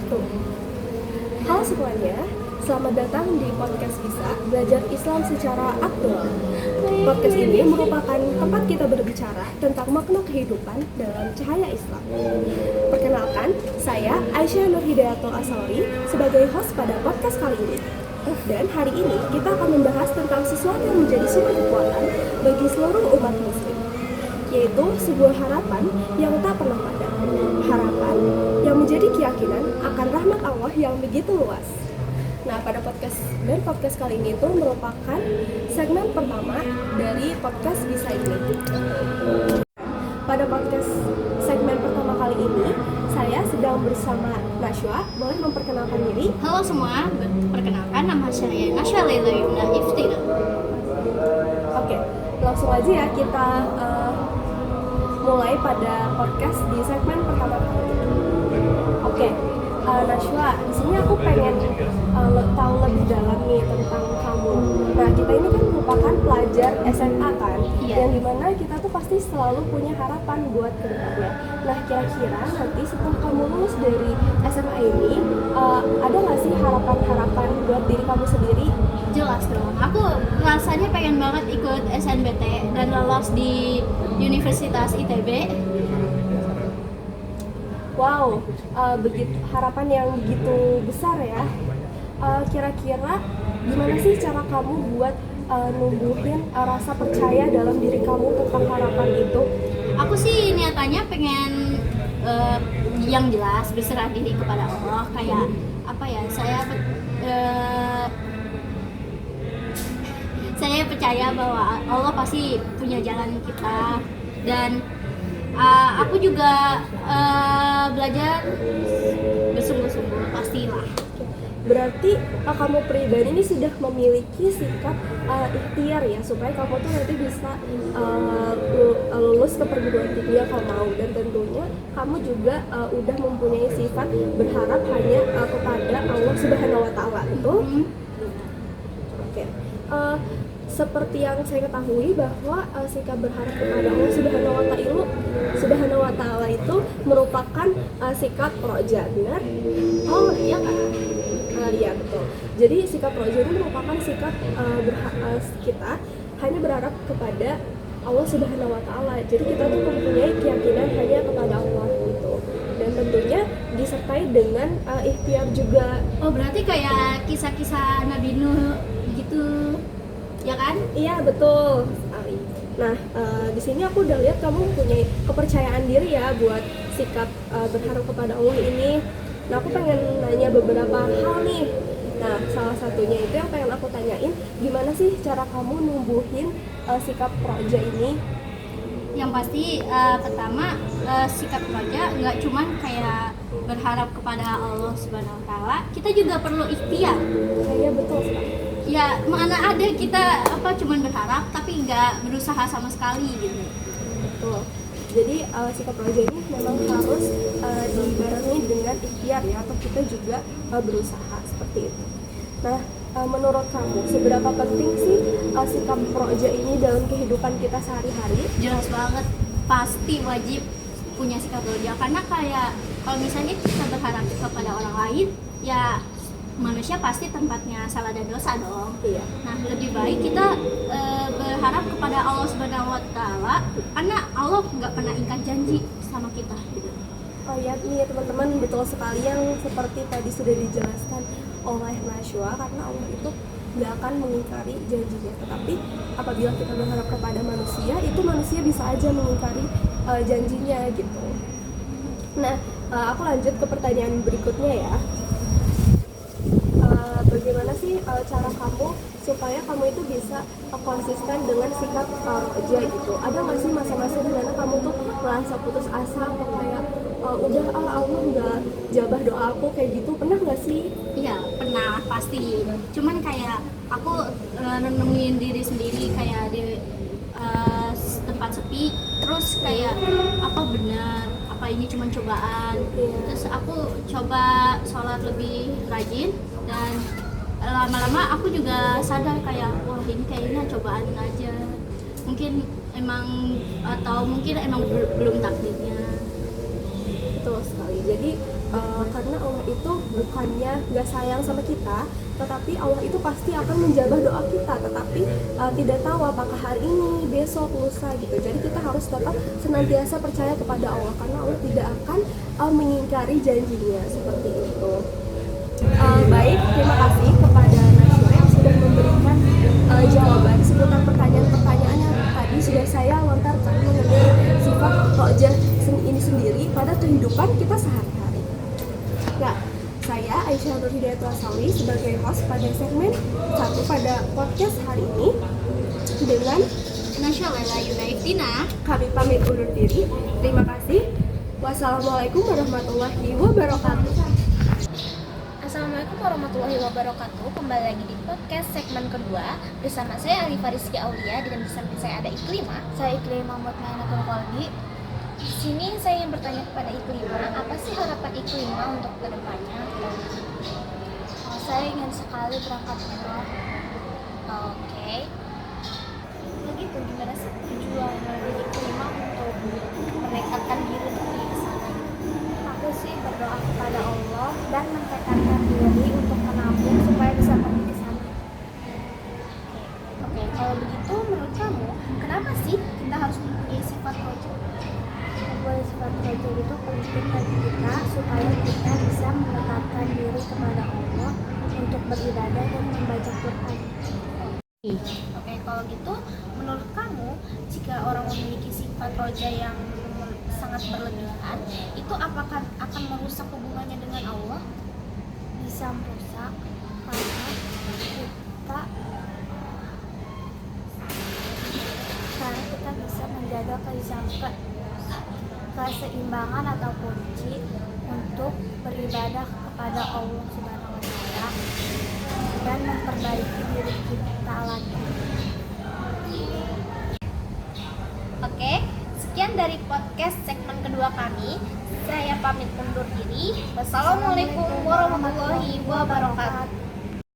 wabarakatuh. Halo semuanya, selamat datang di podcast Bisa Belajar Islam secara aktual. Podcast ini merupakan tempat kita berbicara tentang makna kehidupan dalam cahaya Islam. Perkenalkan, saya Aisyah Nur Hidayatul Asori sebagai host pada podcast kali ini. Dan hari ini kita akan membahas tentang sesuatu yang menjadi sumber kekuatan bagi seluruh umat muslim, yaitu sebuah harapan yang tak pernah padam. Harapan yang menjadi keyakinan akan rahmat Allah yang begitu luas. Nah, pada podcast kali ini itu merupakan segmen pertama dari podcast Bisa ini. Pada podcast segmen pertama kali ini, saya sedang bersama Nashwa. Boleh memperkenalkan diri? Halo semua, perkenalkan nama saya Nashwa Laila Yumna Iftina. Oke, langsung aja ya kita mulai pada podcast di segmen pertama kali ini. Oke, Nashwa, di sini aku pengen tahu lebih dalam nih tentang kamu. Nah, kita ini kan merupakan pelajar SMA kan, yang dimana kita tuh pasti selalu punya harapan buat kedepannya. Nah, kira-kira nanti setelah kamu lulus dari SMA ini, ada nggak sih harapan-harapan buat diri kamu sendiri? Jelas dong, aku rasanya pengen banget ikut SNBT dan lolos di Universitas ITB. Wow, begitu harapan yang begitu besar ya. Kira-kira gimana sih cara kamu buat numbuhin rasa percaya dalam diri kamu tentang harapan itu? Aku sih niatannya pengen yang jelas berserah diri kepada Allah. Kayak apa ya? Saya percaya bahwa Allah pasti punya jalan kita, dan aku juga belajar bersungguh-sungguh pastilah. Berarti kamu pribadi ini sudah memiliki sikap ikhtiar ya, supaya kamu tuh nanti bisa lulus ke perguruan tinggi yang kamu mau, dan tentunya kamu juga udah mempunyai sifat berharap hanya kepada Allah Subhanahu Wa Taala itu. Oke. Seperti yang saya ketahui bahwa sikap berharap kepada Allah Subhanahu wa Ta'ala itu merupakan sikap roja, benar? Oh iya kan? Iya betul. Jadi sikap roja ini merupakan sikap kita hanya berharap kepada Allah Subhanahu wa Ta'ala. Jadi kita tuh mempunyai keyakinan hanya kepada Allah gitu. Dan tentunya disertai dengan ikhtiar juga. Oh, berarti kayak kisah-kisah Nabi Nuh gitu, ya kan? Iya betul sekali. Nah, di sini aku udah lihat kamu mempunyai kepercayaan diri ya buat sikap berharap kepada Allah ini. Nah, aku pengen nanya beberapa hal nih. Nah, salah satunya itu yang pengen aku tanyain, gimana sih cara kamu numbuhin sikap roja ini? Yang pasti pertama, sikap roja nggak cuman kayak berharap kepada Allah Subhanahu Wa Taala, kita juga perlu ikhtiar. Iya betul sekali. Ya, mana ada kita cuman berharap tapi nggak berusaha sama sekali gitu. Betul. Jadi sikap roja ini memang harus dibarengi dengan ikhtiar ya, atau kita juga berusaha seperti itu. Nah, menurut kamu seberapa penting sih sikap roja ini dalam kehidupan kita sehari-hari? Jelas banget, pasti wajib punya sikap roja, karena kayak kalau misalnya kita berharap kepada orang lain, ya manusia pasti tempatnya salah dan dosa dong. Iya. Nah, lebih baik kita berharap kepada Allah Subhanahu Wa Taala, karena Allah nggak pernah ingkar janji sama kita. Oh ya nih teman-teman, betul sekali yang seperti tadi sudah dijelaskan oleh Nashwa, karena Allah itu nggak akan mengingkari janjinya. Tetapi apabila kita berharap kepada manusia, itu manusia bisa aja mengingkari janjinya gitu. Nah, aku lanjut ke pertanyaan berikutnya ya. Bagaimana sih cara kamu supaya kamu itu bisa konsisten dengan sikap roja gitu? Ada nggak sih masa-masa di mana kamu tuh merasa putus asa atau kayak udah Allah nggak jabah doa aku kayak gitu? Pernah nggak sih? Iya, pernah pasti. Cuman kayak aku nenengin diri sendiri kayak di tempat sepi, terus kayak apa benar? Apa ini cuma cobaan? Terus aku coba sholat lebih rajin, dan lama-lama aku juga sadar kayak wah ini kayaknya cobaan aja, mungkin emang belum takdirnya. Betul sekali. Jadi karena Allah itu bukannya nggak sayang sama kita, tetapi Allah itu pasti akan menjawab doa kita, tetapi tidak tahu apakah hari ini, besok, lusa gitu. Jadi kita harus tetap senantiasa percaya kepada Allah, karena Allah tidak akan mengingkari janjinya seperti itu. Baik, terima kasih kepada Nasya yang sudah memberikan jawaban seputar pertanyaan-pertanyaan yang tadi sudah saya lontarkan mengenai sifat rojah ini sendiri pada kehidupan kita sehari-hari. Nah, saya Aisyah Nur Hidayat Wasali sebagai host pada segmen 1 pada podcast hari ini dengan Nasya Lela Yunaifdina. kami pamit undur diri. Terima kasih. Wassalamualaikum warahmatullahi wabarakatuh. Assalamualaikum warahmatullahi wabarakatuh. Kembali lagi di podcast segmen kedua bersama saya Alifa Rizky Aulia, dan di samping saya ada Iklimah. Saya Iklimah Mutmainatul Qalbi. Di sini saya ingin bertanya kepada Iklimah, apa sih harapan Iklimah untuk kedepannya? Saya ingin sekali berangkat umroh. Oke. Begitu, gimana sih tujuan dari Iklimah untuk menekatkan diri untuk pergi ke sana? Aku sih berdoa kepada Allah dan mentekadkan diri untuk menabung supaya bisa pergi ke sana. Oke, kalau begitu menurut kamu, kenapa sih kita harus mempunyai sifat roja? Mempunyai sifat roja itu penting bagi kita supaya kita bisa mendekatkan diri kepada Allah untuk beribadah dan membaca Quran. Oke, kalau gitu menurut kamu, jika orang memiliki sifat roja yang sangat berlebihan, itu apakah akan merusak hubungannya dengan Allah? Bisa merusak karena kita bisa menjaga keseimbangan atau kunci untuk beribadah kepada Allah Subhanahu wa Ta'ala dan memperbaiki diri kita lagi. Oke, sekian dari podcast segmen kedua kami. Saya pamit undur diri. Wassalamualaikum warahmatullahi wabarakatuh.